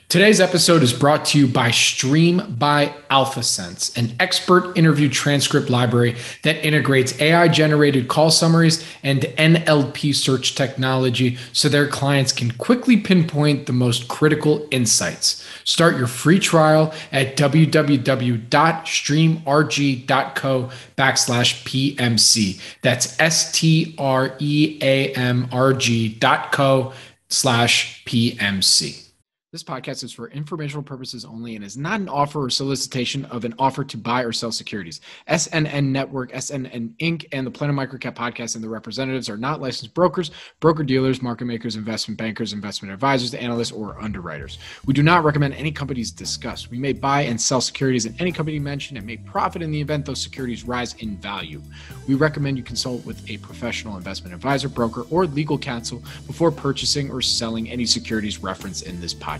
Today's episode is brought to you by Stream by AlphaSense, an expert interview transcript library that integrates AI-generated call summaries and NLP search technology so their clients can quickly pinpoint the most critical insights. Start your free trial at www.streamrg.co/PMC. That's streamrg.co/PMC. This podcast is for informational purposes only and is not an offer or solicitation of an offer to buy or sell securities. SNN Network, SNN Inc., and the Planet MicroCap Podcast and the representatives are not licensed brokers, broker-dealers, market makers, investment bankers, investment advisors, analysts, or underwriters. We do not recommend any companies discussed. We may buy and sell securities in any company mentioned and may profit in the event those securities rise in value. We recommend you consult with a professional investment advisor, broker, or legal counsel before purchasing or selling any securities referenced in this podcast.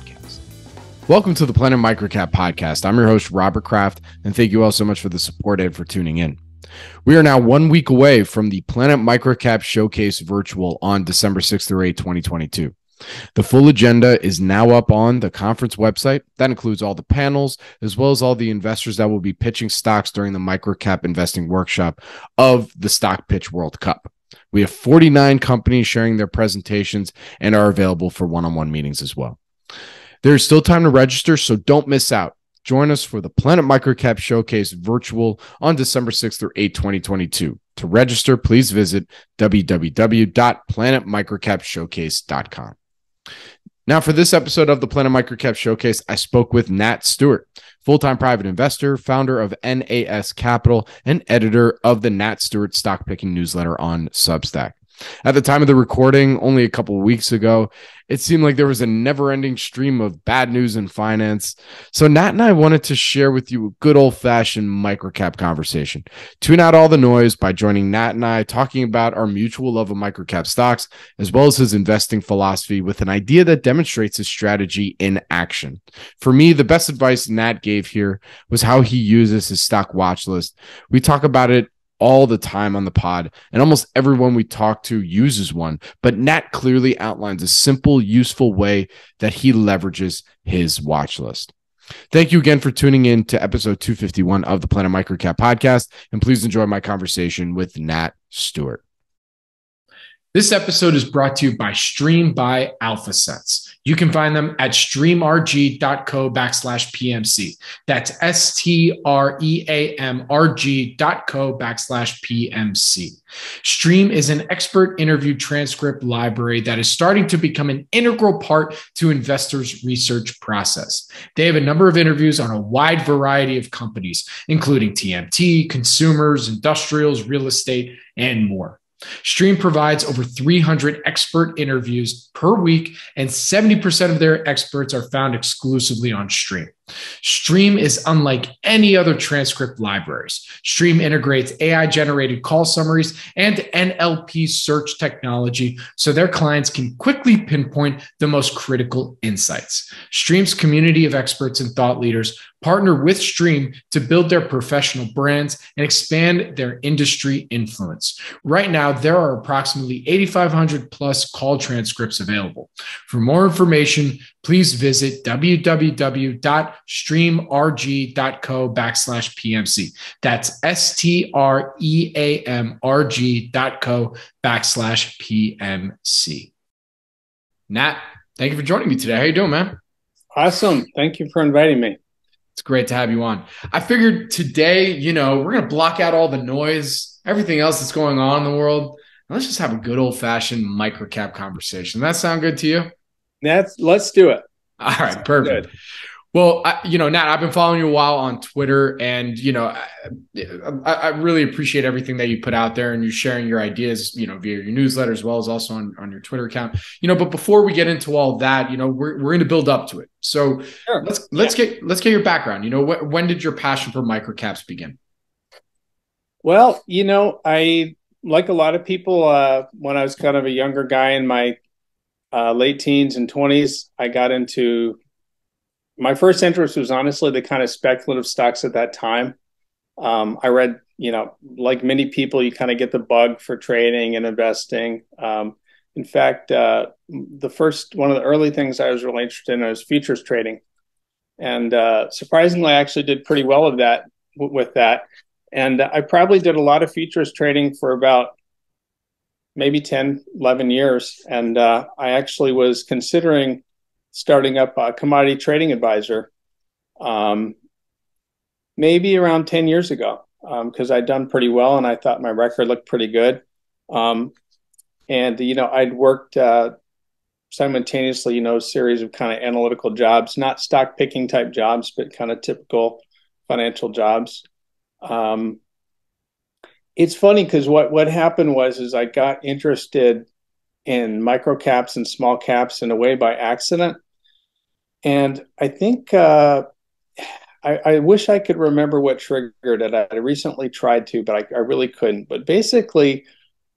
Welcome to the Planet MicroCap Podcast. I'm your host, Robert Kraft, and thank you all so much for the support and for tuning in. We are now 1 week away from the Planet MicroCap Showcase Virtual on December 6th through 8th, 2022. The full agenda is now up on the conference website. That includes all the panels, as well as all the investors that will be pitching stocks during the MicroCap Investing Workshop of the Stock Pitch World Cup. We have 49 companies sharing their presentations and are available for one-on-one meetings as well. There is still time to register, so don't miss out. Join us for the Planet MicroCap Showcase Virtual on December 6th through 8th, 2022. To register, please visit www.planetmicrocapshowcase.com. Now, for this episode of the Planet MicroCap Showcase, I spoke with Nat Stewart, full-time private investor, founder of NAS Capital, and editor of the Nat Stewart stock picking newsletter on Substack. At the time of the recording, only a couple of weeks ago, it seemed like there was a never-ending stream of bad news in finance. So Nat and I wanted to share with you a good old-fashioned microcap conversation. Tune out all the noise by joining Nat and I talking about our mutual love of microcap stocks, as well as his investing philosophy with an idea that demonstrates his strategy in action. For me, the best advice Nat gave here was how he uses his stock watch list. We talk about it all the time on the pod, and almost everyone we talk to uses one, but Nat clearly outlines a simple, useful way that he leverages his watch list. Thank you again for tuning in to episode 251 of the Planet MicroCap Podcast, and please enjoy my conversation with Nat Stewart. This episode is brought to you by Stream by AlphaSense. You can find them at streamrg.co/PMC. That's streamrg.co/PMC. Stream is an expert interview transcript library that is starting to become an integral part to investors' research process. They have a number of interviews on a wide variety of companies, including TMT, consumers, industrials, real estate, and more. Stream provides over 300 expert interviews per week, and 70% of their experts are found exclusively on Stream. Stream is unlike any other transcript libraries. Stream integrates AI-generated call summaries and NLP search technology so their clients can quickly pinpoint the most critical insights. Stream's community of experts and thought leaders partner with Stream to build their professional brands and expand their industry influence. Right now, there are approximately 8,500 plus call transcripts available. For more information, please visit www.streamrg.co/PMC. That's streamrg.co/PMC. Nat, thank you for joining me today. How you doing, man? Awesome. Thank you for inviting me. It's great to have you on. I figured today, we're going to block out all the noise, everything else that's going on in the world. And let's just have a good old-fashioned microcap conversation. Does that sound good to you? Let's do it. All right, perfect. Good. Well, Nat, I've been following you a while on Twitter, and, I really appreciate everything that you put out there and you sharing your ideas, via your newsletter as well as also on your Twitter account. But before we get into all that, we're going to build up to it. So sure. let's get your background. When did your passion for microcaps begin? Well, I, like a lot of people, when I was kind of a younger guy in my late teens and 20s, I got into my first interest was honestly the kind of speculative stocks at that time. I read, like many people, you kind of get the bug for trading and investing. In fact, one of the early things I was really interested in was futures trading. And surprisingly, I actually did pretty well with that. And I probably did a lot of futures trading for about maybe 10, 11 years. And I actually was considering starting up a commodity trading advisor maybe around 10 years ago, because I'd done pretty well and I thought my record looked pretty good. And, I'd worked simultaneously, a series of kind of analytical jobs, not stock picking type jobs, but kind of typical financial jobs. It's funny because what happened was I got interested in micro caps and small caps in a way by accident. And I think I wish I could remember what triggered it. I recently tried to, but I really couldn't. But basically,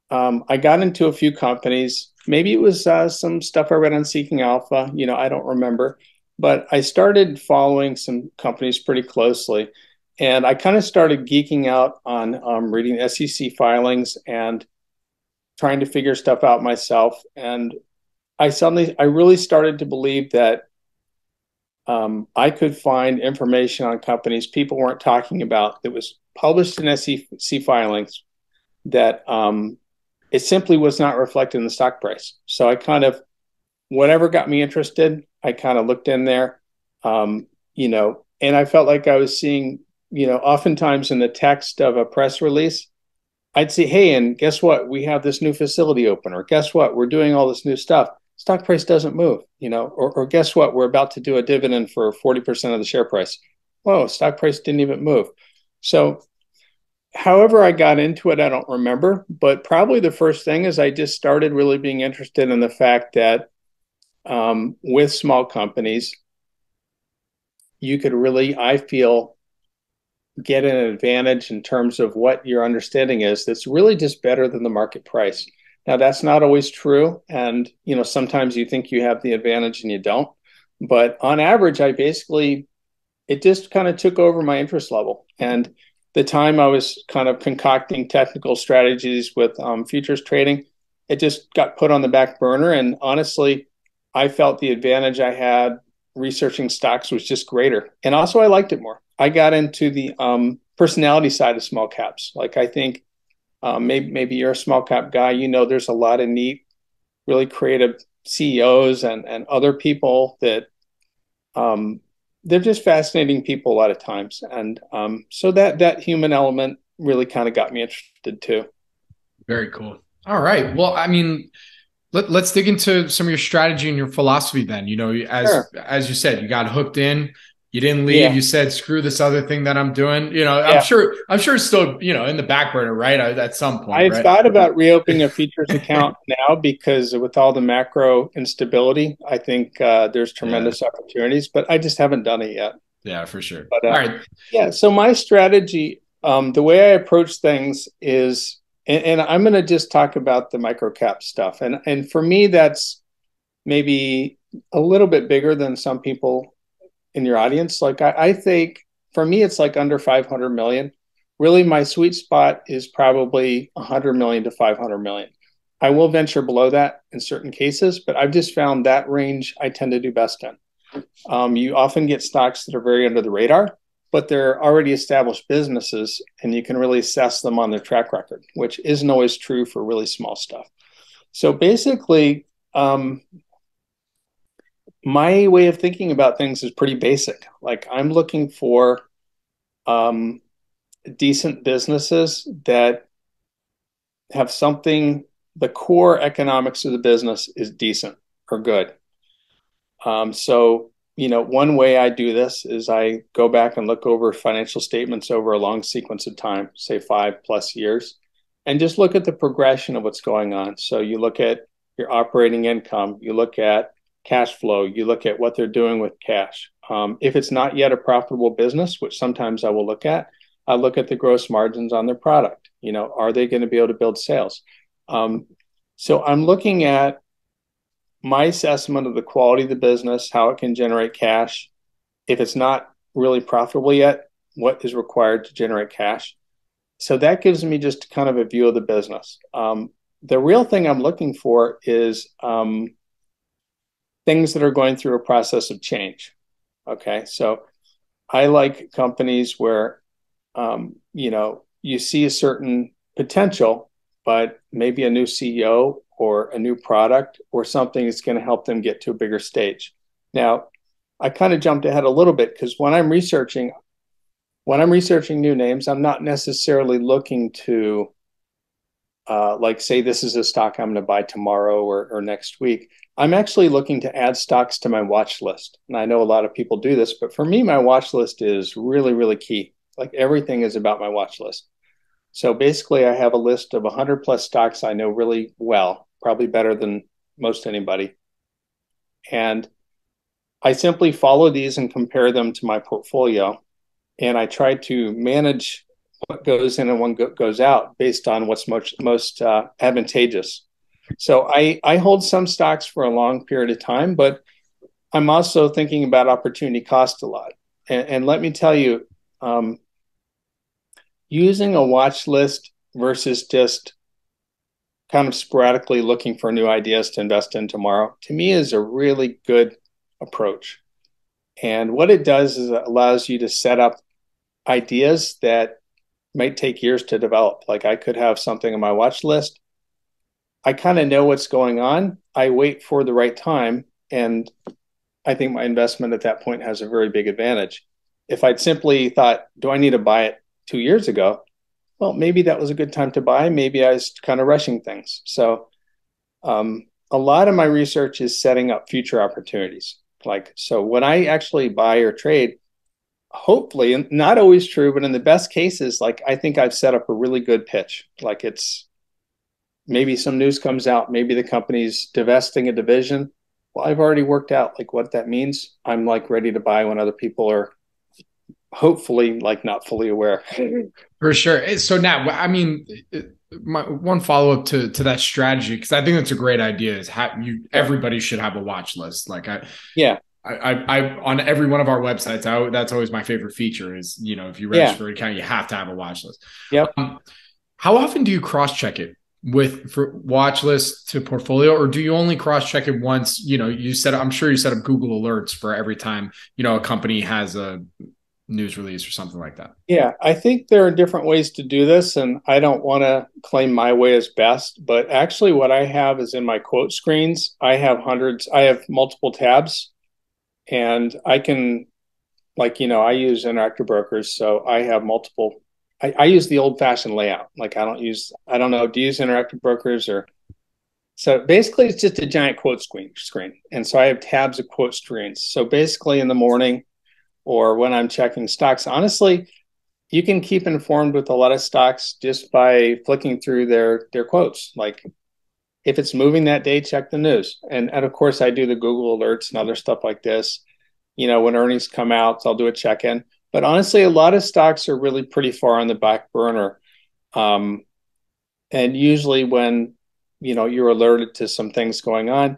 I got into a few companies. Maybe it was some stuff I read on Seeking Alpha. I don't remember. But I started following some companies pretty closely. And I kind of started geeking out on reading SEC filings and trying to figure stuff out myself. And I really started to believe that I could find information on companies people weren't talking about that was published in SEC filings that it simply was not reflected in the stock price. So I kind of, whatever got me interested, I kind of looked in there, and I felt like I was seeing, oftentimes in the text of a press release, I'd say, hey, and guess what? We have this new facility open, or guess what? We're doing all this new stuff. Stock price doesn't move, or guess what? We're about to do a dividend for 40% of the share price. Whoa, stock price didn't even move. So however I got into it, I don't remember, but probably the first thing is I just started really being interested in the fact that with small companies, you could really, I feel, get an advantage in terms of what your understanding is that's really just better than the market price. Now, that's not always true. And, sometimes you think you have the advantage and you don't. But on average, it just kind of took over my interest level. And the time I was kind of concocting technical strategies with futures trading, it just got put on the back burner. And honestly, I felt the advantage I had researching stocks was just greater. And also, I liked it more. I got into the personality side of small caps. Like, I think maybe you're a small cap guy, there's a lot of neat, really creative CEOs and other people that they're just fascinating people a lot of times. And so that human element really kind of got me interested too. Very cool. All right. Well, I mean, let's dig into some of your strategy and your philosophy then. As you said, you got hooked in. You didn't leave. Yeah. You said, screw this other thing that I'm doing. Yeah. I'm sure it's still, in the back burner, right? At some point. I've thought about reopening a futures account now because with all the macro instability, I think there's tremendous opportunities, but I just haven't done it yet. Yeah, for sure. But, all right. Yeah. So my strategy, the way I approach things is, and I'm going to just talk about the microcap stuff. And for me, that's maybe a little bit bigger than some people in your audience. Like I think for me, it's like under 500 million. Really, my sweet spot is probably 100 million to 500 million. I will venture below that in certain cases, but I've just found that range I tend to do best in. You often get stocks that are very under the radar, but they're already established businesses and you can really assess them on their track record, which isn't always true for really small stuff. So basically, my way of thinking about things is pretty basic. Like, I'm looking for decent businesses that have something, the core economics of the business is decent or good. So, one way I do this is I go back and look over financial statements over a long sequence of time, say 5+ years, and just look at the progression of what's going on. So you look at your operating income, you look at cash flow, you look at what they're doing with cash. If it's not yet a profitable business, which sometimes I will look at, I look at the gross margins on their product. Are they going to be able to build sales? So I'm looking at my assessment of the quality of the business, how it can generate cash. If it's not really profitable yet, what is required to generate cash? So that gives me just kind of a view of the business. the real thing I'm looking for is things that are going through a process of change. Okay, so I like companies where you see a certain potential, but maybe a new CEO or a new product or something is going to help them get to a bigger stage. Now, I kind of jumped ahead a little bit because when I'm researching new names, I'm not necessarily looking to say this is a stock I'm going to buy tomorrow or next week. I'm actually looking to add stocks to my watch list. And I know a lot of people do this, but for me, my watch list is really, really key. Like everything is about my watch list. So basically, I have a list of 100 plus stocks I know really well, probably better than most anybody. And I simply follow these and compare them to my portfolio. And I try to manage what goes in and what goes out based on what's most advantageous. So I hold some stocks for a long period of time, but I'm also thinking about opportunity cost a lot. And let me tell you, using a watch list versus just kind of sporadically looking for new ideas to invest in tomorrow, to me is a really good approach. And what it does is it allows you to set up ideas that might take years to develop. Like I could have something on my watch list. I kind of know what's going on. I wait for the right time. And I think my investment at that point has a very big advantage. If I'd simply thought, do I need to buy it 2 years ago? Well, maybe that was a good time to buy. Maybe I was kind of rushing things. So a lot of my research is setting up future opportunities. So when I actually buy or trade, hopefully, and not always true, but in the best cases, I think I've set up a really good pitch. It's maybe some news comes out, maybe the company's divesting a division. Well, I've already worked out what that means. I'm ready to buy when other people are hopefully not fully aware. For sure. So Nat, I mean, my one follow-up to that strategy, because I think that's a great idea, is everybody should have a watch list. I on every one of our websites, that's always my favorite feature is, if you register an account, you have to have a watch list. Yep. How often do you cross-check it for watch list to portfolio, or do you only cross-check it once? I'm sure you set up Google alerts for every time, a company has a news release or something like that. Yeah, I think there are different ways to do this, and I don't want to claim my way as best, but actually what I have is in my quote screens, I have multiple tabs, and I can, I use Interactive Brokers, so I have multiple. I use the old-fashioned layout. I don't know, do you use Interactive Brokers or? So basically it's just a giant quote screen. And so I have tabs of quote screens. So basically in the morning, or when I'm checking stocks, honestly, you can keep informed with a lot of stocks just by flicking through their quotes. If it's moving that day, check the news. And of course, I do the Google alerts and other stuff like this. When earnings come out, I'll do a check-in. But honestly, a lot of stocks are really pretty far on the back burner. And usually when, you're alerted to some things going on,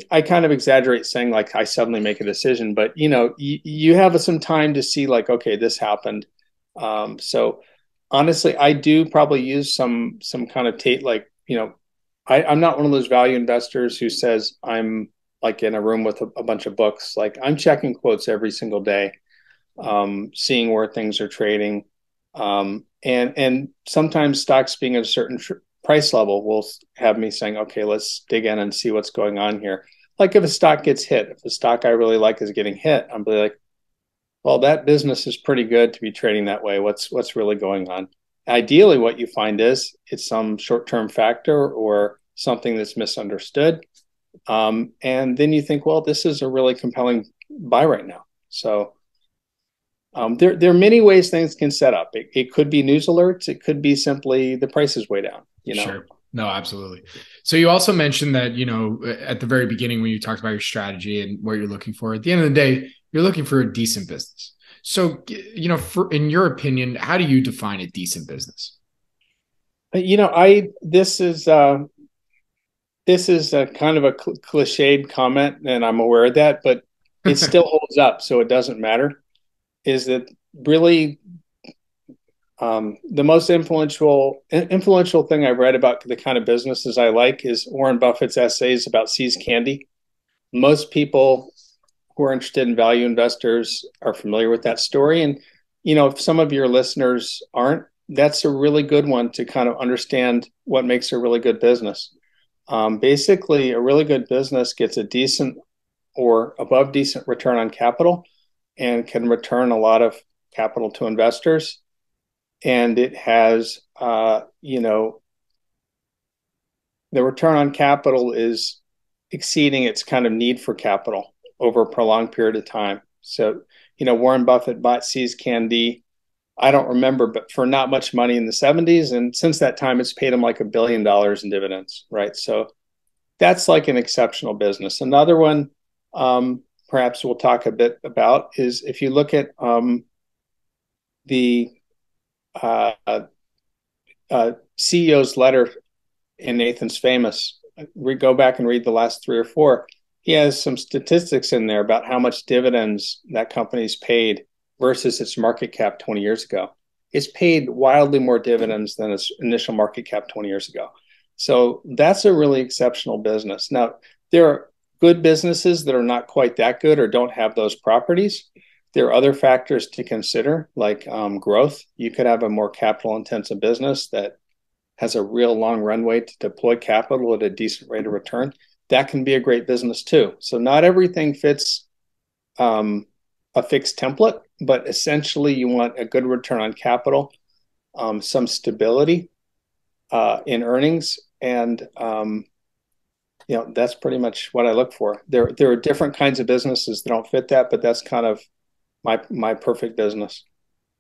I kind of exaggerate saying I suddenly make a decision, but you have some time to see okay, this happened. So honestly, I do probably use some kind of I'm not one of those value investors who says I'm in a room with a bunch of books. I'm checking quotes every single day, seeing where things are trading. And sometimes stocks being at a certain price level will have me saying, okay, let's dig in and see what's going on here. If a stock gets hit, if the stock I really like is getting hit, I'm like, well, that business is pretty good to be trading that way. What's really going on? Ideally, what you find is it's some short-term factor or something that's misunderstood. And then you think, well, this is a really compelling buy right now. So there are many ways things can set up. It could be news alerts. It could be simply the price is way down. Sure. No, absolutely. So you also mentioned that, at the very beginning when you talked about your strategy and what you're looking for, at the end of the day, you're looking for a decent business. So, in your opinion, how do you define a decent business? This is a kind of a cliched comment, and I'm aware of that, but it still holds up, so it doesn't matter. Is that really The most influential thing I've read about the kind of businesses I like is Warren Buffett's essays about See's Candy. Most people who are interested in value investors are familiar with that story. And, if some of your listeners aren't, that's a really good one to kind of understand what makes a really good business. Basically, a really good business gets a decent or above decent return on capital and can return a lot of capital to investors. And it has, the return on capital is exceeding its kind of need for capital over a prolonged period of time. So, Warren Buffett bought See's Candy, I don't remember, but for not much money in the 70s. And since that time, it's paid him like $1 billion in dividends, right? So that's like an exceptional business. Another one, perhaps we'll talk a bit about, is if you look at the CEO's letter in Nathan's Famous, go back and read the last 3 or 4. He has some statistics in there about how much dividends that company's paid versus its market cap 20 years ago. It's paid wildly more dividends than its initial market cap 20 years ago. So that's a really exceptional business. Now, there are good businesses that are not quite that good or don't have those properties. There are other factors to consider, like growth. You could have a more capital-intensive business that has a real long runway to deploy capital at a decent rate of return. That can be a great business too. So not everything fits a fixed template, but essentially you want a good return on capital, some stability in earnings, and that's pretty much what I look for. There are different kinds of businesses that don't fit that, but that's kind of my perfect business.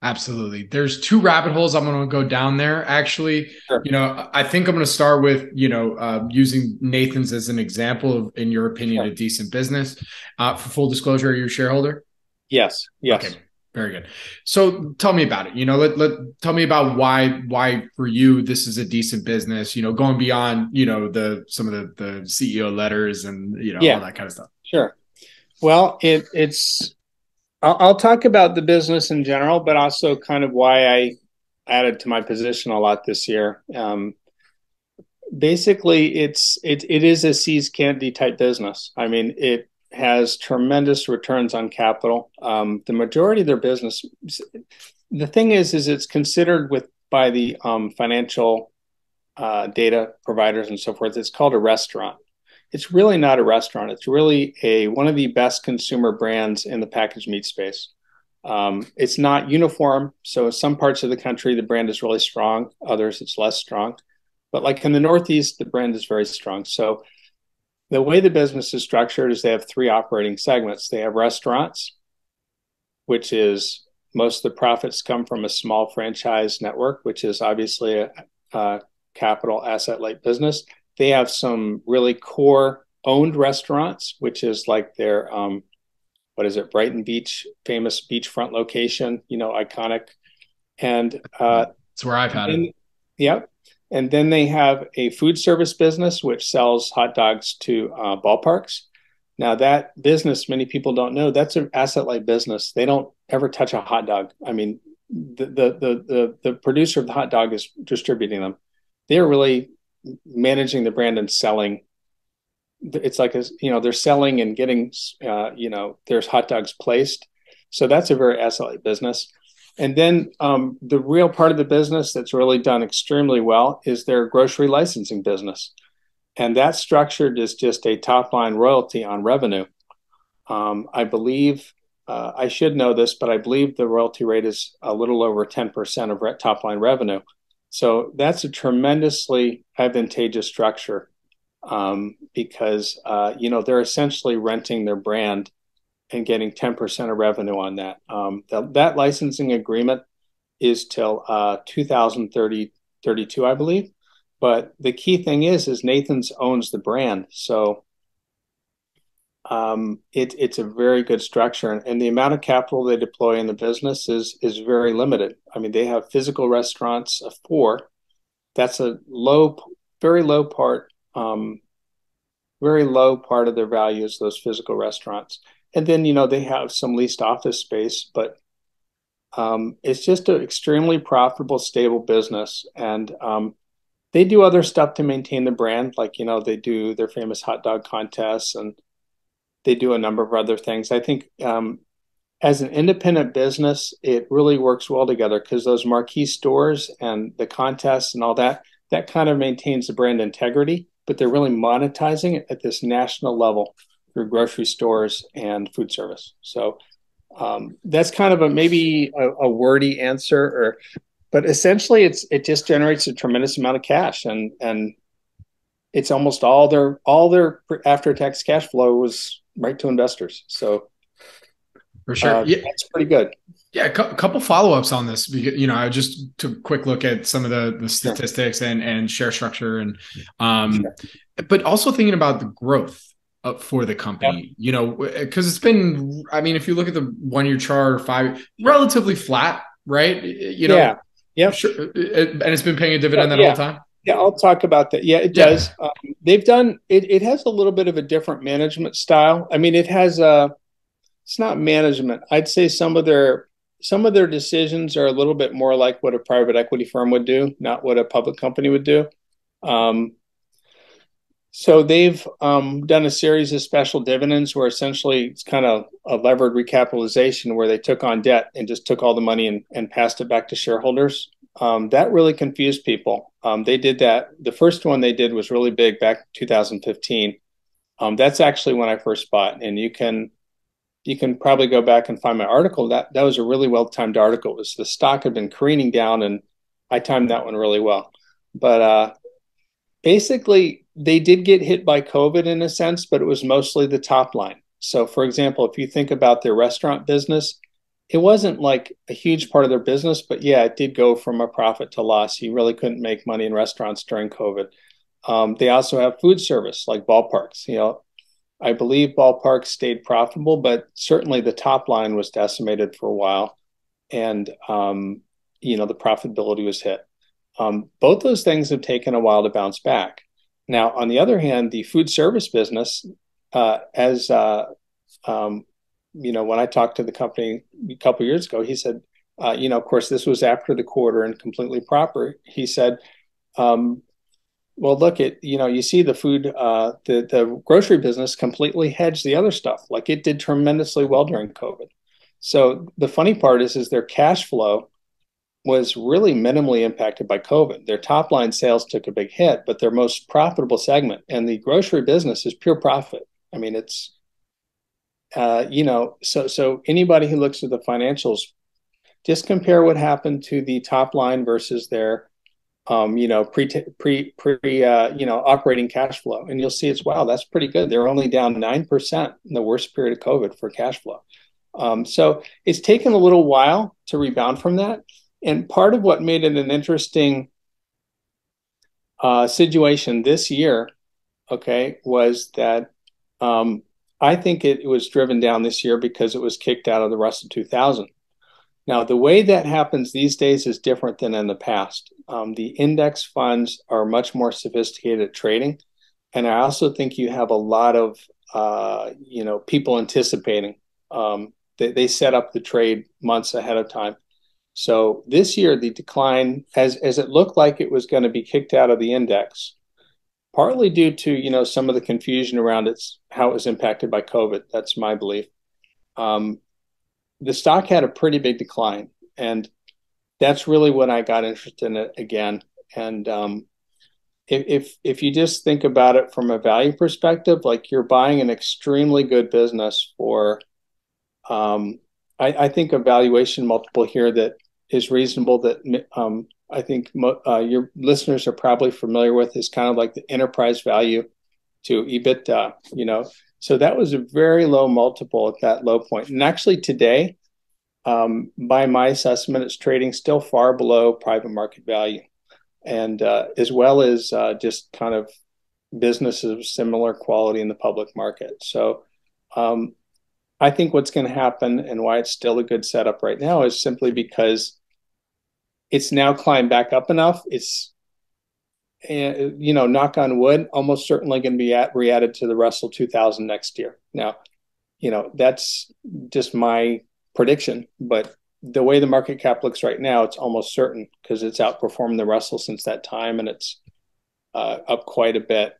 Absolutely. There's 2 rabbit holes I'm going to go down there. Actually, Sure. I think I'm going to start with, using Nathan's as an example of, in your opinion, Sure. a decent business. For full disclosure, are you a shareholder? Yes. Okay. Very good. So tell me about it. Tell me about why for you this is a decent business. Going beyond some of the CEO letters and all that kind of stuff. Sure. Well, it's. I'll talk about the business in general, but also kind of why I added to my position a lot this year. Basically, it is a See's Candy type business. I mean, it has tremendous returns on capital. The majority of their business, the thing is it's considered by the financial data providers and so forth. It's called a restaurant. It's really not a restaurant. It's really one of the best consumer brands in the packaged meat space. It's not uniform. So in some parts of the country, the brand is really strong. Others, it's less strong. But like in the Northeast, the brand is very strong. So the way the business is structured is they have 3 operating segments. They have restaurants, which is most of the profits come from a small franchise network, which is obviously a capital asset-light business. They have some really core owned restaurants, which is like their, Brighton Beach, famous beachfront location, iconic. And it's where I've had it. Yep. And then they have a food service business, which sells hot dogs to ballparks. Now that business, many people don't know, that's an asset-light business. They don't ever touch a hot dog. I mean, the producer of the hot dog is distributing them. They're really managing the brand and selling. It's like, they're selling and getting, there's hot dogs placed. So that's a very asset-light business. And then the real part of the business that's really done extremely well is their grocery licensing business. And that's structured as just a top-line royalty on revenue. I believe, I should know this, but I believe the royalty rate is a little over 10% of top-line revenue. So that's a tremendously advantageous structure because, they're essentially renting their brand and getting 10% of revenue on that. That licensing agreement is till 2032, I believe. But the key thing is Nathan's owns the brand. So it's a very good structure. And the amount of capital they deploy in the business is very limited. I mean, they have physical restaurants of 4. That's a very low part of their value is those physical restaurants. And then, they have some leased office space, but It's just an extremely profitable, stable business. And they do other stuff to maintain the brand. Like, they do their famous hot dog contests, and they do a number of other things. I think as an independent business, it really works well together because those marquee stores and the contests and all that kind of maintains the brand integrity, but they're really monetizing it at this national level through grocery stores and food service. So that's kind of maybe a wordy answer, but essentially it just generates a tremendous amount of cash, and it's almost all their after tax cash flow was right to investors. So for sure, yeah, that's pretty good. Yeah, a couple follow-ups on this. I just took a quick look at some of the statistics and share structure, and but also thinking about the growth for the company. Because it's been, if you look at the 1-year chart, 5, relatively flat, right? Sure, and it's been paying a dividend that whole time. Yeah, I'll talk about that. Yeah, it does. They've done it. It has a little bit of a different management style. It has it's not management. I'd say some of their decisions are a little bit more like what a private equity firm would do, not what a public company would do. So they've done a series of special dividends where essentially it's kind of a levered recapitalization where they took on debt and just took all the money and passed it back to shareholders. That really confused people. They did that. The first one they did was really big back in 2015. That's actually when I first bought, and you can probably go back and find my article. That was a really well-timed article. It was the stock had been careening down, and I timed that one really well. But basically, they did get hit by COVID in a sense, but it was mostly the top line. So, for example, if you think about their restaurant business, it wasn't like a huge part of their business, but yeah, it did go from a profit to loss. You really couldn't make money in restaurants during COVID. They also have food service like ballparks. I believe ballparks stayed profitable, but certainly the top line was decimated for a while, and the profitability was hit. Both those things have taken a while to bounce back. Now, on the other hand, the food service business, when I talked to the company a couple of years ago, he said, of course, this was after the quarter and completely proper. He said, well, look at, you see the food, the grocery business completely hedged the other stuff. Like it did tremendously well during COVID. So the funny part is their cash flow was really minimally impacted by COVID. Their top line sales took a big hit, but their most profitable segment and the grocery business is pure profit. It's, so anybody who looks at the financials, just compare what happened to the top line versus their operating cash flow. And you'll see wow, that's pretty good. They're only down 9% in the worst period of COVID for cash flow. So it's taken a little while to rebound from that. And part of what made it an interesting situation this year, was that I think it was driven down this year because it was kicked out of the Russell 2000. Now, the way that happens these days is different than in the past. The index funds are much more sophisticated at trading. And I also think you have a lot of, people anticipating. They set up the trade months ahead of time. So this year, the decline, as it looked like it was going to be kicked out of the index, partly due to, some of the confusion around how it was impacted by COVID. That's my belief. The stock had a pretty big decline, and that's really when I got interested in it again. And if you just think about it from a value perspective, like you're buying an extremely good business for, I think a valuation multiple here that is reasonable that I think your listeners are probably familiar with is kind of like the enterprise value to EBITDA, So that was a very low multiple at that low point. And actually today, by my assessment, it's trading still far below private market value, and as well as just kind of businesses of similar quality in the public market. So I think what's going to happen and why it's still a good setup right now is simply because it's now climbed back up enough. It's, knock on wood, almost certainly going to be re-added to the Russell 2000 next year. Now, that's just my prediction, but the way the market cap looks right now, it's almost certain because it's outperformed the Russell since that time, and it's up quite a bit.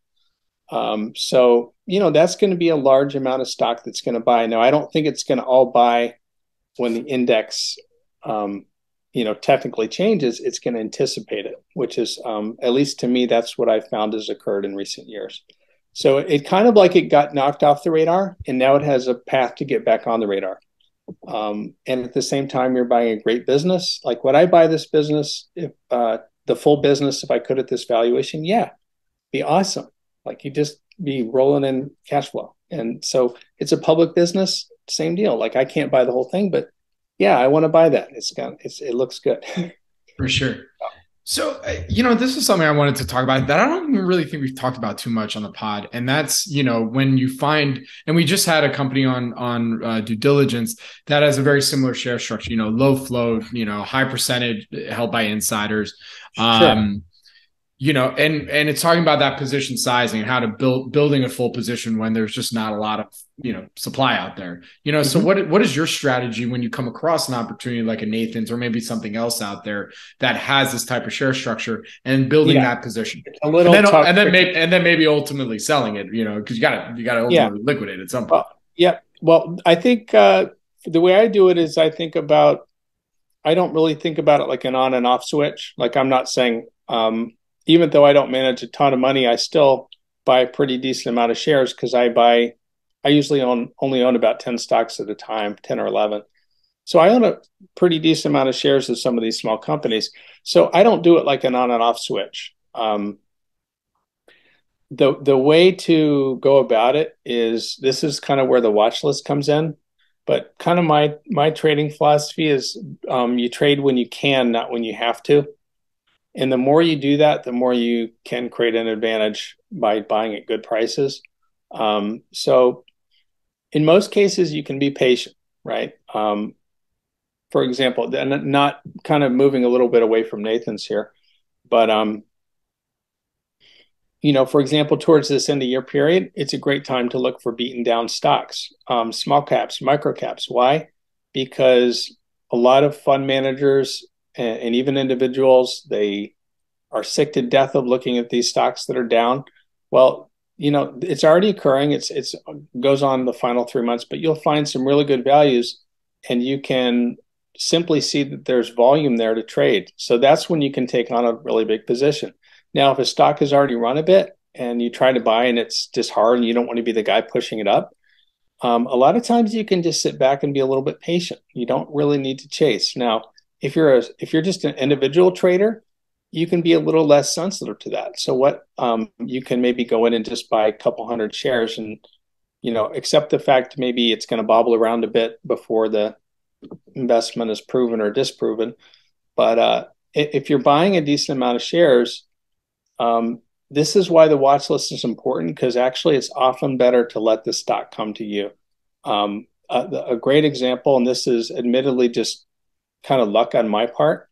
So, that's going to be a large amount of stock that's going to buy. Now, I don't think it's going to all buy when the index, technically changes. It's going to anticipate it, which is, at least to me, that's what I've found has occurred in recent years. So it kind of like it got knocked off the radar, and now it has a path to get back on the radar. And at the same time, you're buying a great business. Like, would I buy this business, if the full business, if I could at this valuation? Yeah, be awesome. Like, you just be rolling in cash flow. And so it's a public business, same deal. Like, I can't buy the whole thing, but yeah, I want to buy that. It looks good. For sure. So, this is something I wanted to talk about that I don't even really think we've talked about too much on the pod. And that's, when you find, and we just had a company on due diligence that has a very similar share structure, low float, high percentage held by insiders. Sure. And it's talking about that position sizing and how to building a full position when there's just not a lot of, supply out there, So what is your strategy when you come across an opportunity like a Nathan's or maybe something else out there that has this type of share structure and building that position and then maybe ultimately selling it, because you gotta ultimately liquidate at some point. Well, I think, the way I do it is I don't really think about it like an on and off switch. Like, I'm not saying, even though I don't manage a ton of money, I still buy a pretty decent amount of shares because I usually only own about 10 stocks at a time, 10 or 11. So I own a pretty decent amount of shares of some of these small companies. So I don't do it like an on and off switch. The way to go about it is, this is kind of where the watch list comes in. But kind of my trading philosophy is, you trade when you can, not when you have to. And the more you do that, the more you can create an advantage by buying at good prices. So in most cases, you can be patient, right? For example, and not kind of moving a little bit away from Nathan's here, but, for example, towards this end of year period, it's a great time to look for beaten down stocks, small caps, micro caps. Why? Because a lot of fund managers and even individuals, they are sick to death of looking at these stocks that are down. Well, it's already occurring. It goes on the final 3 months, but you'll find some really good values, and you can simply see that there's volume there to trade. So that's when you can take on a really big position. Now, if a stock has already run a bit and you try to buy and it's just hard and you don't want to be the guy pushing it up, a lot of times you can just sit back and be a little bit patient. You don't really need to chase. Now, if you're just an individual trader, you can be a little less sensitive to that. So what you can maybe go in and just buy a couple hundred shares and accept the fact maybe it's going to bobble around a bit before the investment is proven or disproven. But if you're buying a decent amount of shares, this is why the watch list is important, because actually it's often better to let the stock come to you. A great example, and this is admittedly just kind of luck on my part.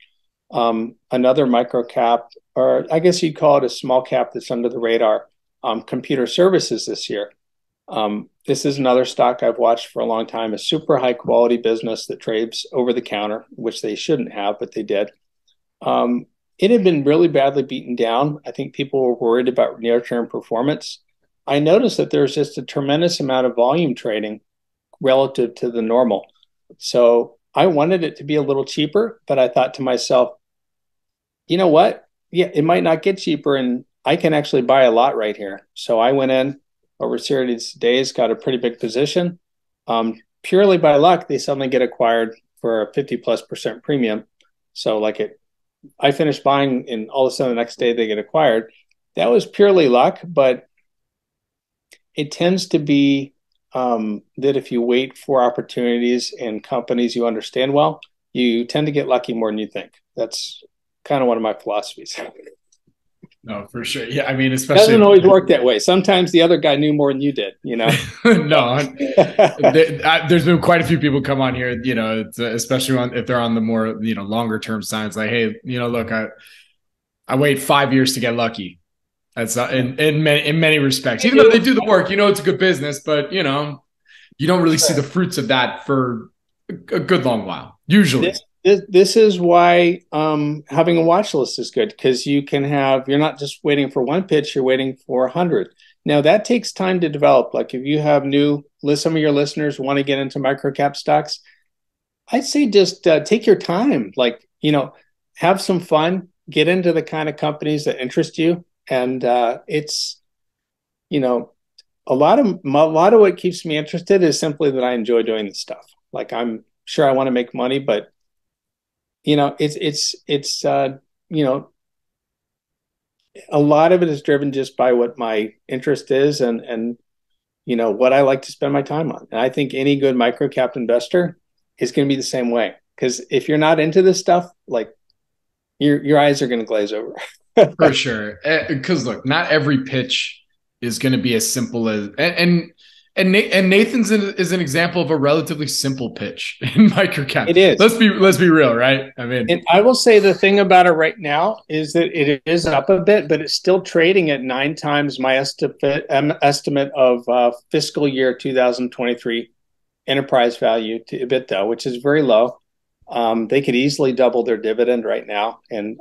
Another micro cap, or I guess you'd call it a small cap that's under the radar, computer services this year. This is another stock I've watched for a long time, a super high quality business that trades over the counter, which they shouldn't have, but they did. It had been really badly beaten down. I think people were worried about near-term performance. I noticed that there's just a tremendous amount of volume trading relative to the normal. So I wanted it to be a little cheaper, but I thought to myself, you know what? Yeah, it might not get cheaper, and I can actually buy a lot right here. So I went in over a series of days, got a pretty big position. Purely by luck, they suddenly get acquired for a 50+% premium. So I finished buying, and all of a sudden the next day they get acquired. That was purely luck, but it tends to be that if you wait for opportunities in companies you understand well, you tend to get lucky more than you think. That's kind of one of my philosophies. No, for sure. Yeah, I mean, especially doesn't always work that way. Sometimes the other guy knew more than you did. No, there's been quite a few people come on here. Especially if they're on the more longer term signs. Like, hey, look, I wait 5 years to get lucky. That's in many respects. Even though they do the work, it's a good business, but you don't really see the fruits of that for a good long while, usually. This is why having a watch list is good, because you're not just waiting for one pitch, you're waiting for 100. Now that takes time to develop. Like if you have some of your listeners want to get into microcap stocks, I'd say just take your time, like, have some fun, get into the kind of companies that interest you. And it's, a lot of what keeps me interested is simply that I enjoy doing this stuff. Like I'm sure I want to make money, but it's a lot of it is driven just by what my interest is and what I like to spend my time on. And I think any good microcap investor is going to be the same way. Because if you're not into this stuff, like your eyes are going to glaze over. For sure. Because look, not every pitch is going to be as simple as and Nathan's is an example of a relatively simple pitch in microcap. It is. Let's be real, right? I mean, and I will say the thing about it right now is that it is up a bit, but it's still trading at 9 times my estimate of fiscal year 2023 enterprise value to EBITDA, which is very low. They could easily double their dividend right now, and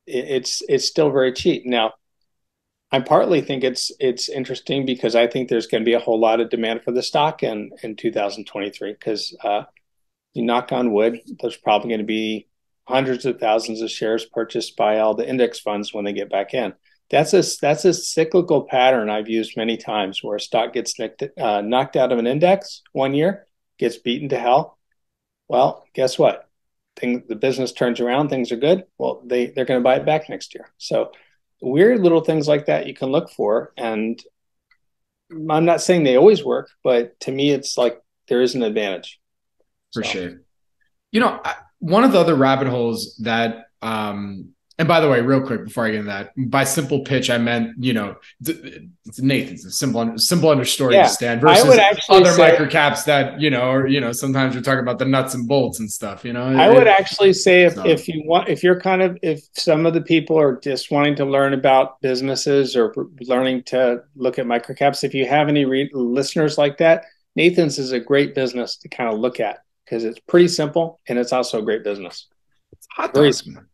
it's still very cheap. Now, I partly think it's interesting because I think there's going to be a whole lot of demand for the stock in 2023 because you knock on wood, there's probably going to be hundreds of thousands of shares purchased by all the index funds when they get back in. That's a cyclical pattern I've used many times where a stock gets knocked out of an index one year, gets beaten to hell. Well, guess what? The business turns around, things are good. Well, they're going to buy it back next year. So weird little things like that you can look for. And I'm not saying they always work, but to me, it's like there is an advantage. For sure. One of the other rabbit holes that, and by the way, real quick before I get into that, by simple pitch, I meant, it's Nathan's a simple understory to stand versus other microcaps that, sometimes you're talking about the nuts and bolts and stuff, I would actually say if some of the people are just wanting to learn about businesses or learning to look at microcaps, if you have any listeners like that, Nathan's is a great business to kind of look at because it's pretty simple and it's also a great business. It's hot dogs, man.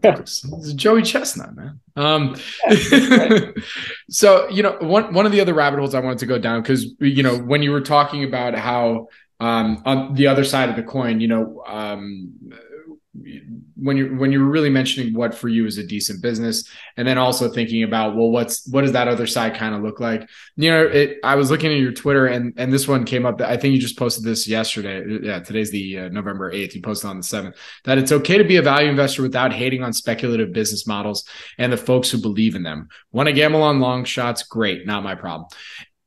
It's Joey Chestnut, man. So, one of the other rabbit holes I wanted to go down, because, when you were talking about how on the other side of the coin, when you're really mentioning what for you is a decent business, and then also thinking about, well, what does that other side kind of look like? I was looking at your Twitter and this one came up. I think you just posted this yesterday. Yeah, today's the November 8th. You posted on the 7th that it's okay to be a value investor without hating on speculative business models and the folks who believe in them. Want to gamble on long shots? Great, not my problem.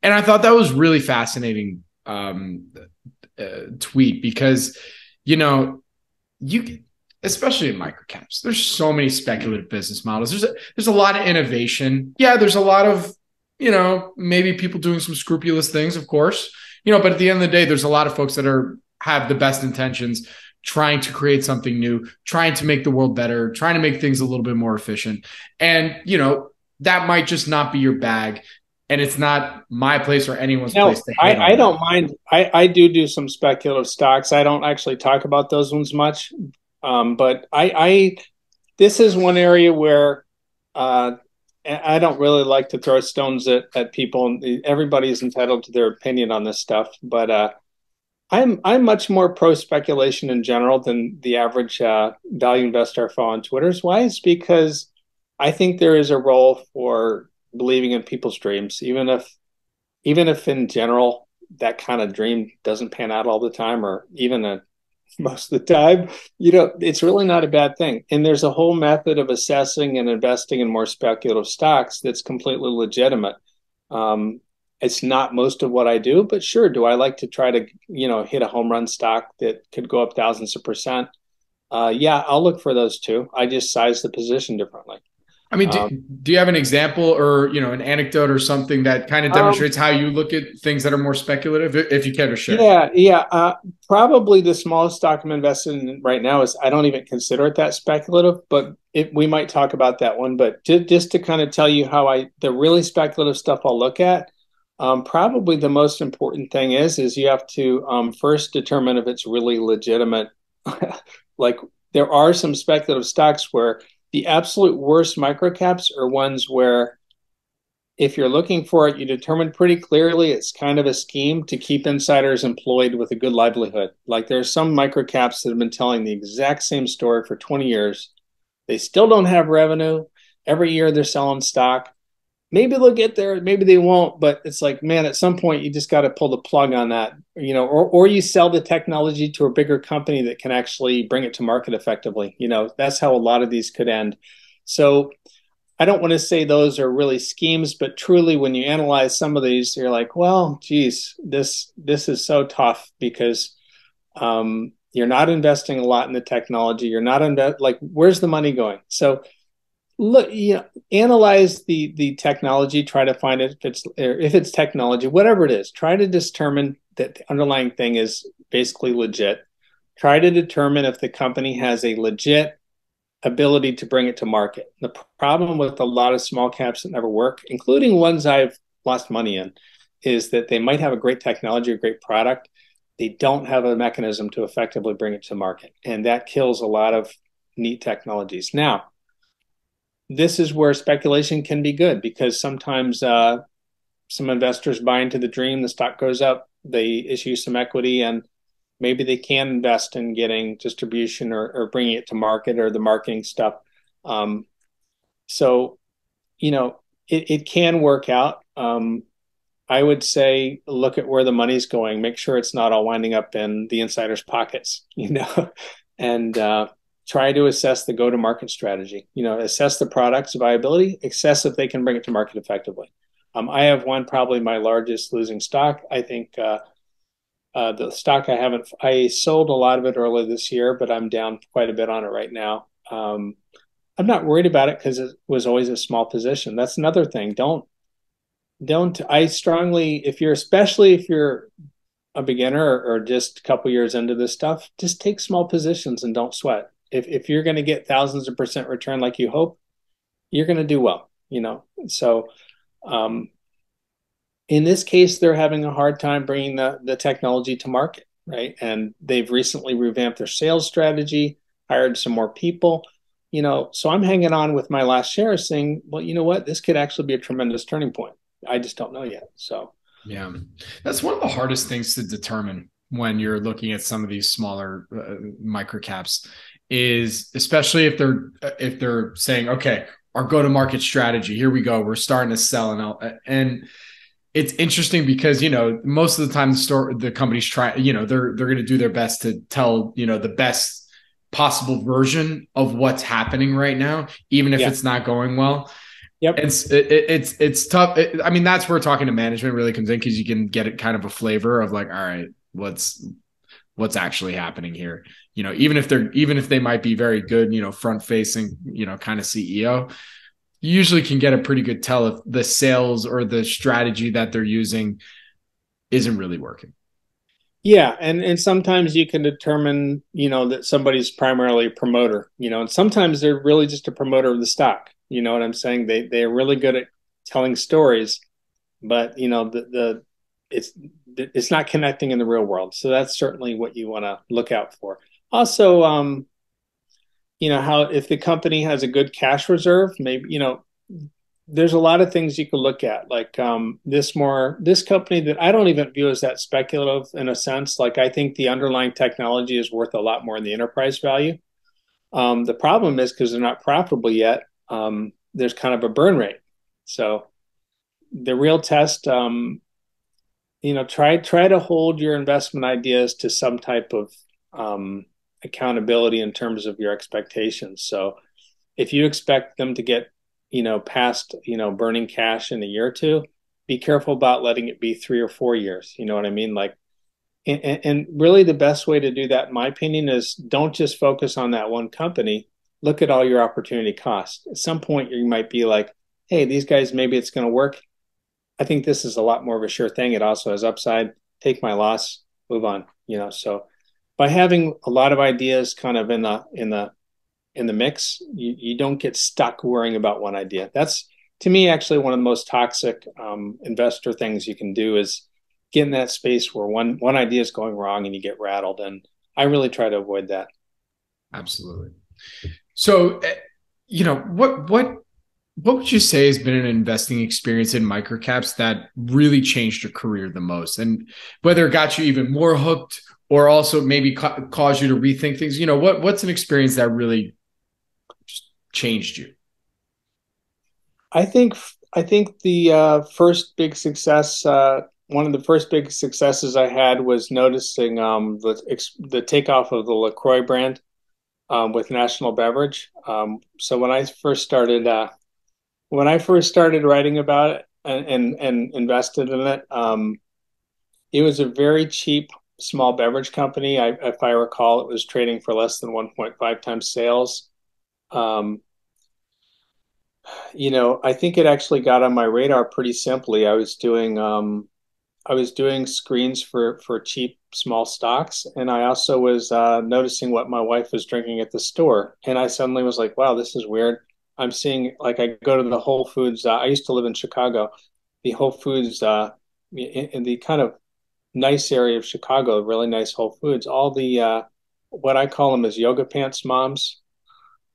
And I thought that was really fascinating tweet because especially in microcaps, there's so many speculative business models. There's a lot of innovation. Yeah, there's a lot of, maybe people doing some scrupulous things, of course, but at the end of the day, there's a lot of folks that have the best intentions, trying to create something new, trying to make the world better, trying to make things a little bit more efficient. And, that might just not be your bag. And it's not my place or anyone's place to hate on. I don't mind. I do some speculative stocks. I don't actually talk about those ones much. But this is one area where I don't really like to throw stones at people. Everybody's entitled to their opinion on this stuff, but I'm much more pro speculation in general than the average value investor I follow on Twitter. Why? It's because I think there is a role for believing in people's dreams, even if in general that kind of dream doesn't pan out all the time, or even most of the time, it's really not a bad thing. And there's a whole method of assessing and investing in more speculative stocks that's completely legitimate. It's not most of what I do, but sure, do I like to try to, hit a home run stock that could go up thousands of percent? Yeah, I'll look for those too. I just size the position differently. I mean, do you have an example or, an anecdote or something that kind of demonstrates how you look at things that are more speculative, if you care to share? Yeah. Probably the smallest stock I'm invested in right now I don't even consider it that speculative, but we might talk about that one. But just to kind of tell you how the really speculative stuff I'll look at, Probably the most important thing is you have to first determine if it's really legitimate. Like there are some speculative stocks where the absolute worst microcaps are ones where if you're looking for it, you determine pretty clearly it's kind of a scheme to keep insiders employed with a good livelihood. Like there are some microcaps that have been telling the exact same story for 20 years. They still don't have revenue. Every year they're selling stock. Maybe they'll get there, maybe they won't, but it's like, man, at some point you just got to pull the plug on that, or you sell the technology to a bigger company that can actually bring it to market effectively. That's how a lot of these could end. So I don't want to say those are really schemes, but truly when you analyze some of these, you're like, well, geez, this is so tough because you're not investing a lot in the technology. You're not like, where's the money going? So look, analyze the technology, try to find it if it's technology, whatever it is, try to determine that the underlying thing is basically legit. Try to determine if the company has a legit ability to bring it to market. The problem with a lot of small caps that never work, including ones I've lost money in, is that they might have a great technology, a great product. They don't have a mechanism to effectively bring it to market. And that kills a lot of neat technologies. Now, this is where speculation can be good because sometimes some investors buy into the dream, the stock goes up, they issue some equity, and maybe they can invest in getting distribution or bringing it to market or the marketing stuff. So, it can work out. I would say look at where the money's going. Make sure it's not all winding up in the insiders' pockets, and try to assess the go-to-market strategy. Assess the product's viability, assess if they can bring it to market effectively. I have probably my largest losing stock. I think the stock I sold a lot of it early this year, but I'm down quite a bit on it right now. I'm not worried about it because it was always a small position. That's another thing. Especially if you're a beginner or just a couple years into this stuff, just take small positions and don't sweat. If you're going to get thousands of % return like you hope, you're going to do well, So in this case, they're having a hard time bringing the technology to market, right? And they've recently revamped their sales strategy, hired some more people, So I'm hanging on with my last share saying, well, you know what? This could actually be a tremendous turning point. I just don't know yet. So yeah, that's one of the hardest things to determine when you're looking at some of these smaller microcaps, is especially if they're saying, okay, our go-to-market strategy, here we go, we're starting to sell, and it's interesting because most of the time the companies try, they're going to do their best to tell the best possible version of what's happening right now, even if it's not going well. Yep. It's tough. I mean, that's where talking to management really comes in, because you can get it kind of a flavor of like, all right, what's actually happening here. Even if they might be very good, front facing, kind of CEO, you usually can get a pretty good tell if the sales or the strategy that they're using isn't really working. Yeah, and sometimes you can determine, that somebody's primarily a promoter, and sometimes they're really just a promoter of the stock. You know what I'm saying? They're really good at telling stories, but it's not connecting in the real world. So that's certainly what you want to look out for. Also, how if the company has a good cash reserve, maybe there's a lot of things you can look at, like this company that I don't even view as that speculative in a sense. Like I think the underlying technology is worth a lot more in the enterprise value. The problem is because they're not profitable yet. There's kind of a burn rate. So the real test, try to hold your investment ideas to some type of accountability in terms of your expectations. So if you expect them to get past burning cash in a year or two, be careful about letting it be 3 or 4 years. You know what I mean? Like, and really the best way to do that, in my opinion, is don't just focus on that one company. Look at all your opportunity costs. At some point, you might be like, hey, these guys, maybe it's going to work. I think this is a lot more of a sure thing. It also has upside. Take my loss, move on. So by having a lot of ideas kind of in the mix, you don't get stuck worrying about one idea. That's to me, actually one of the most toxic investor things you can do is get in that space where one idea is going wrong and you get rattled. And I really try to avoid that. Absolutely. So, what would you say has been an investing experience in microcaps that really changed your career the most? And whether it got you even more hooked or also maybe caused you to rethink things, what's an experience that really changed you? I think the first big success, one of the first big successes I had was noticing the takeoff of the LaCroix brand with National Beverage. So when I first started writing about it and invested in it, it was a very cheap small beverage company. If I recall, it was trading for less than 1.5 times sales. I think it actually got on my radar pretty simply. I was doing screens for cheap small stocks, and I also was noticing what my wife was drinking at the store, and I suddenly was like, "Wow, this is weird." I'm seeing, like, I go to the Whole Foods. I used to live in Chicago, the Whole Foods in the kind of nice area of Chicago, really nice Whole Foods. All the what I call them is yoga pants moms.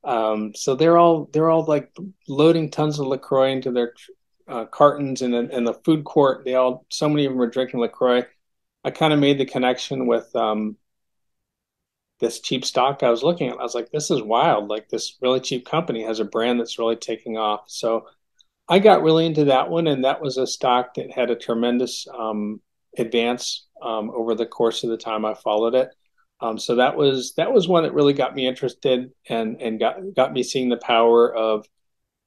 So they're all like loading tons of LaCroix into their cartons, and in the food court, so many of them are drinking LaCroix. I kind of made the connection with this cheap stock I was looking at. I was like, this is wild. Like, this really cheap company has a brand that's really taking off. So I got really into that one, and that was a stock that had a tremendous advance over the course of the time I followed it. So that was one that really got me interested and got me seeing the power of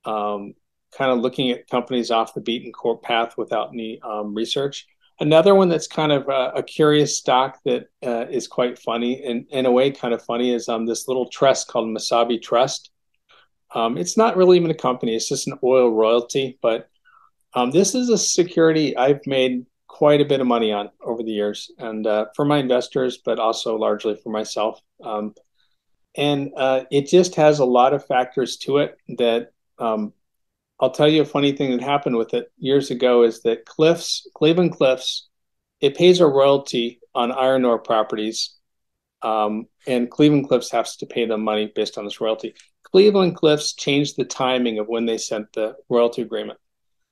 kind of looking at companies off the beaten path without any research. Another one that's kind of a curious stock that is quite funny, and in a way kind of funny, is this little trust called Masabi Trust. It's not really even a company; it's just an oil royalty. But this is a security I've made quite a bit of money on over the years, and for my investors, but also largely for myself. And it just has a lot of factors to it that I'll tell you a funny thing that happened with it years ago is that Cleveland Cliffs, it pays a royalty on iron ore properties, and Cleveland Cliffs has to pay them money based on this royalty. Cleveland Cliffs changed the timing of when they sent the royalty agreement.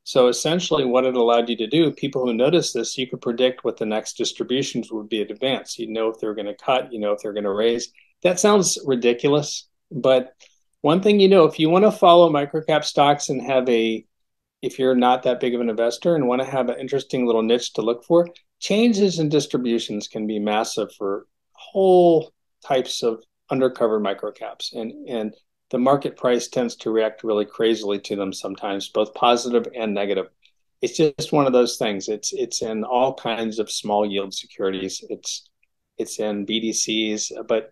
So essentially what it allowed you to do, people who noticed this, you could predict what the next distributions would be in advance. You'd know if they're going to cut, if they're going to raise. That sounds ridiculous, but one thing if you want to follow microcap stocks and if you're not that big of an investor and want to have an interesting little niche to look for, changes in distributions can be massive for whole types of undercovered microcaps. And the market price tends to react really crazily to them sometimes, both positive and negative. It's just one of those things. It's in all kinds of small yield securities. It's in BDCs, but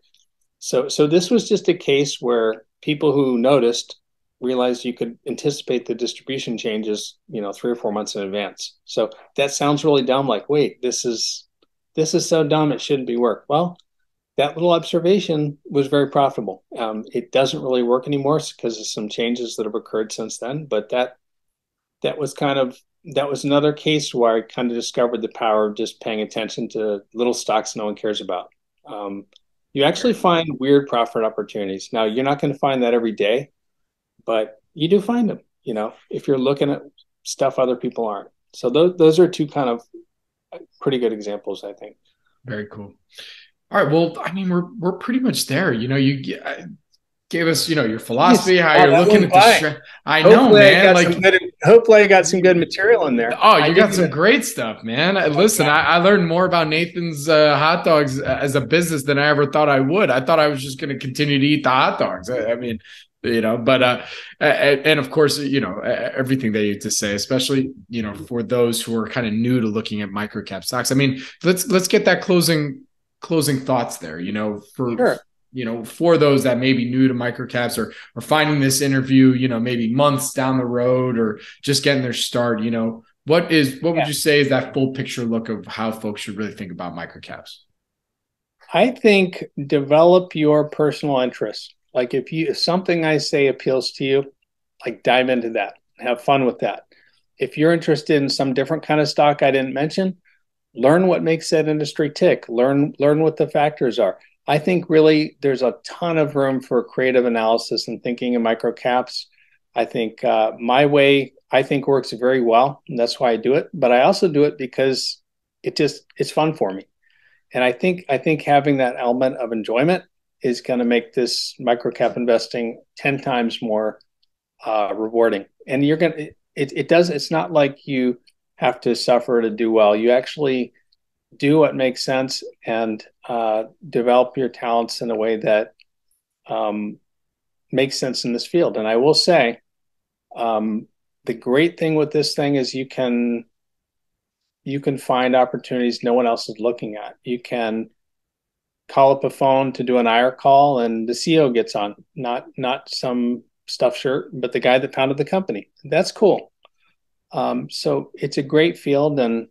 so this was just a case where people who noticed realized you could anticipate the distribution changes, 3 or 4 months in advance. So that sounds really dumb. Like, wait, this is so dumb, it shouldn't be work. Well, that little observation was very profitable. It doesn't really work anymore because of some changes that have occurred since then. But that was another case where I kind of discovered the power of just paying attention to little stocks no one cares about. You actually find weird profit opportunities. Now, you're not going to find that every day, but you do find them, if you're looking at stuff other people aren't. So those are two kind of pretty good examples, I think. Very cool. All right. Well, I mean, we're pretty much there. You gave us, your philosophy, how you're looking at the I know, man. Hopefully I got some good material in there. Oh, you got some great stuff, man. Listen, I learned more about Nathan's hot dogs as a business than I ever thought I would. I thought I was just going to continue to eat the hot dogs. I mean, but and of course, everything that you have to say, especially, for those who are kind of new to looking at microcap stocks. I mean, let's get that closing thoughts there, for sure. For those that may be new to microcaps or finding this interview, maybe months down the road or just getting their start, what would you say is that full picture look of how folks should really think about microcaps? I think develop your personal interests. Like if something I say appeals to you, like dive into that. have fun with that. If you're interested in some different kind of stock I didn't mention, learn what makes that industry tick. Learn what the factors are. I think really there's a ton of room for creative analysis and thinking in microcaps. I think my way, I think, works very well, and that's why I do it. But I also do it because it's fun for me. And I think having that element of enjoyment is going to make this microcap investing 10 times more rewarding. And you're going to, it's not like you have to suffer to do well. You actually do what makes sense and develop your talents in a way that makes sense in this field. And I will say, the great thing with this thing is you can find opportunities no one else is looking at. You can call up a phone to do an IR call and the CEO gets on, not some stuffed shirt, but the guy that founded the company. That's cool. So it's a great field and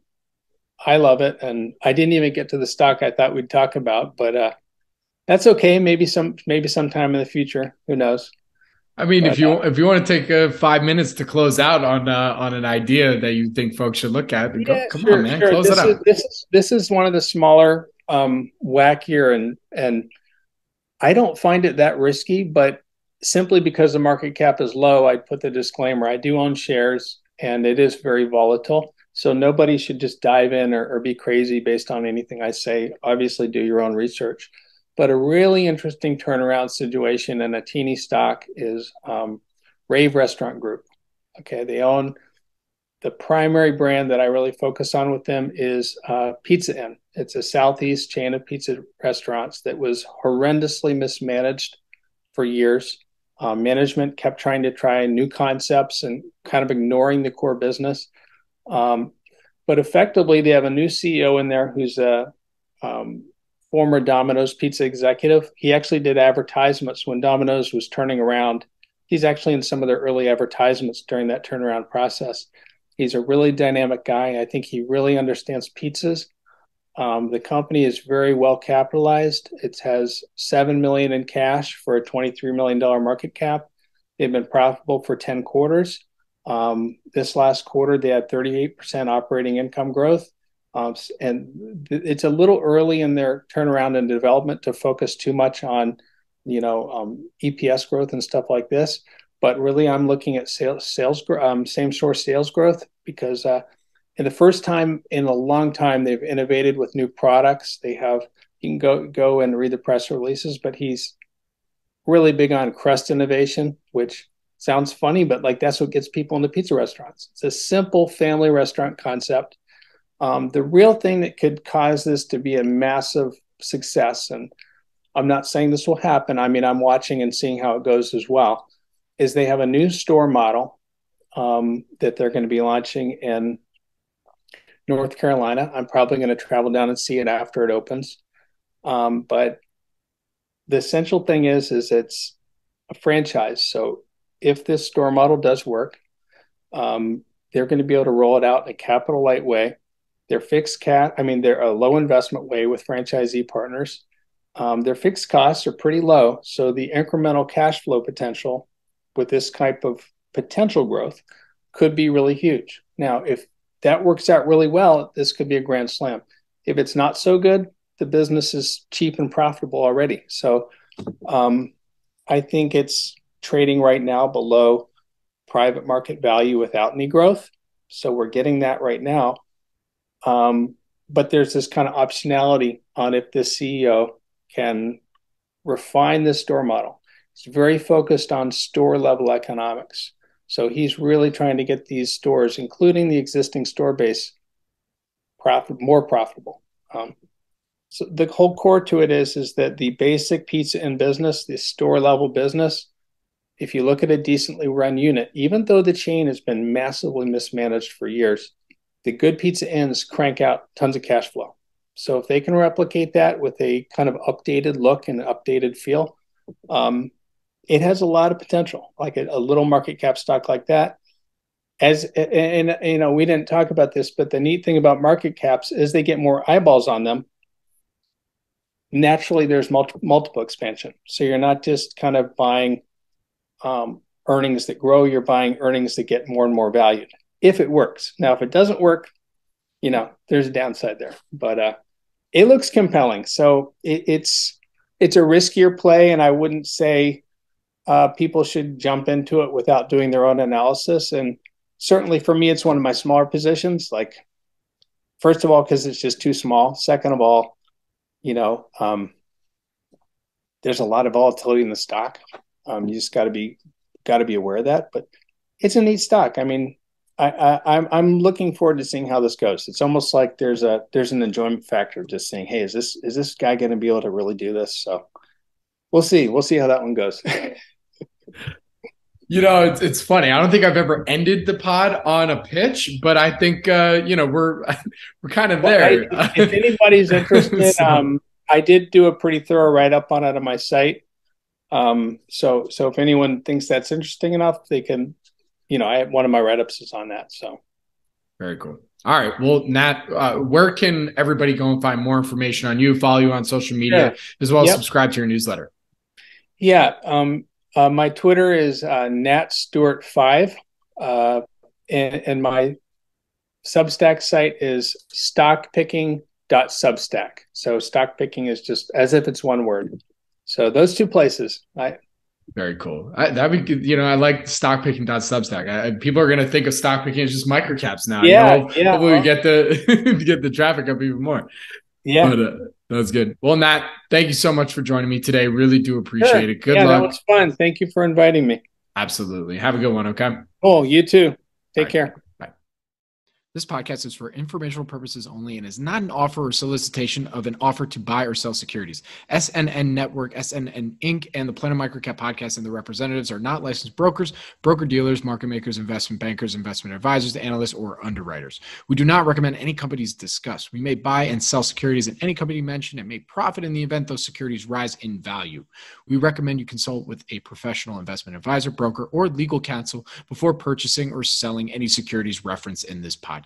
I love it. And I didn't even get to the stock I thought we'd talk about, but that's okay. Maybe sometime in the future, who knows? I mean, if you want to take 5 minutes to close out on an idea that you think folks should look at, come on, man, close it out. This is one of the smaller, wackier, and I don't find it that risky, but simply because the market cap is low, I'd put the disclaimer. I do own shares, and it is very volatile. So nobody should just dive in or be crazy based on anything I say. Obviously, do your own research. But a really interesting turnaround situation in a teeny stock is Rave Restaurant Group. Okay, they own the primary brand that I really focus on with them is Pizza Inn. It's a Southeast chain of pizza restaurants that was horrendously mismanaged for years. Management kept trying new concepts and kind of ignoring the core business. But effectively, they have a new CEO in there who's a former Domino's pizza executive. He actually did advertisements when Domino's was turning around. He's actually in some of their early advertisements during that turnaround process. He's a really dynamic guy. I think he really understands pizzas. The company is very well capitalized. It has $7 million in cash for a $23 million market cap. They've been profitable for 10 quarters. This last quarter, they had 38% operating income growth. And it's a little early in their turnaround and development to focus too much on, EPS growth and stuff like this. But really, I'm looking at same-store sales growth because in the first time in a long time, they've innovated with new products. You can go and read the press releases, but he's really big on crust innovation, which sounds funny, but like that's what gets people into pizza restaurants. It's a simple family restaurant concept. The real thing that could cause this to be a massive success, and I'm not saying this will happen, I mean, I'm watching and seeing how it goes as well, is they have a new store model that they're going to be launching in North Carolina. I'm probably going to travel down and see it after it opens. But the essential thing is it's a franchise. So if this store model does work, they're going to be able to roll it out in a capital light way. They're they're a low investment way with franchisee partners. Their fixed costs are pretty low. So the incremental cash flow potential with this type of potential growth could be really huge. Now, if that works out really well, this could be a grand slam. If it's not so good, the business is cheap and profitable already. So I think it's trading right now below private market value without any growth. So we're getting that right now. But there's this kind of optionality on if this CEO can refine this store model. It's very focused on store level economics. So he's really trying to get these stores, including the existing store base, more profitable. So the whole core to it is that the basic pizza in business, the store level business, if you look at a decently run unit, even though the chain has been massively mismanaged for years, the good pizza inns crank out tons of cash flow. So if they can replicate that with a kind of updated look and updated feel, it has a lot of potential, like a little market cap stock like that. And we didn't talk about this, but the neat thing about market caps is they get more eyeballs on them. Naturally, there's multiple expansion. So you're not just kind of buying earnings that grow. You're buying earnings that get more and more valued if it works. Now, if it doesn't work, there's a downside there, but it looks compelling. So it's a riskier play, and I wouldn't say people should jump into it without doing their own analysis. And certainly for me, it's one of my smaller positions. Like, first of all, because it's just too small. Second of all, there's a lot of volatility in the stock. You just got to be aware of that. But it's a neat stock. I mean, I'm looking forward to seeing how this goes. It's almost like there's an enjoyment factor of just saying, hey, is this guy going to be able to really do this? So we'll see. We'll see how that one goes. It's funny. I don't think I've ever ended the pod on a pitch, but I think we're kind of there. If anybody's interested, I did do a pretty thorough write-up on it on my site. So if anyone thinks that's interesting enough, they can, one of my write-ups is on that. So very cool. All right. Well, Nat, where can everybody go and find more information on you, follow you on social media, as well as subscribe to your newsletter? Yeah. My Twitter is Nat Stewart 5. And my Substack site is stockpicking.substack. So stockpicking is just as if it's one word. So those two places. Very cool. I like stockpicking.substack. People are going to think of stockpicking as just microcaps now. Hopefully we get the traffic up even more. Yeah. But, that's good. Well, Nat, thank you so much for joining me today. Really do appreciate it. Good luck. That was fun. Thank you for inviting me. Absolutely. Have a good one. Okay. Oh, you too. Take care. Bye. This podcast is for informational purposes only and is not an offer or solicitation of an offer to buy or sell securities. SNN Network, SNN Inc., and the Planet MicroCap Podcast and the representatives are not licensed brokers, broker-dealers, market makers, investment bankers, investment advisors, analysts, or underwriters. We do not recommend any companies discussed. We may buy and sell securities in any company mentioned and may profit in the event those securities rise in value. We recommend you consult with a professional investment advisor, broker, or legal counsel before purchasing or selling any securities referenced in this podcast.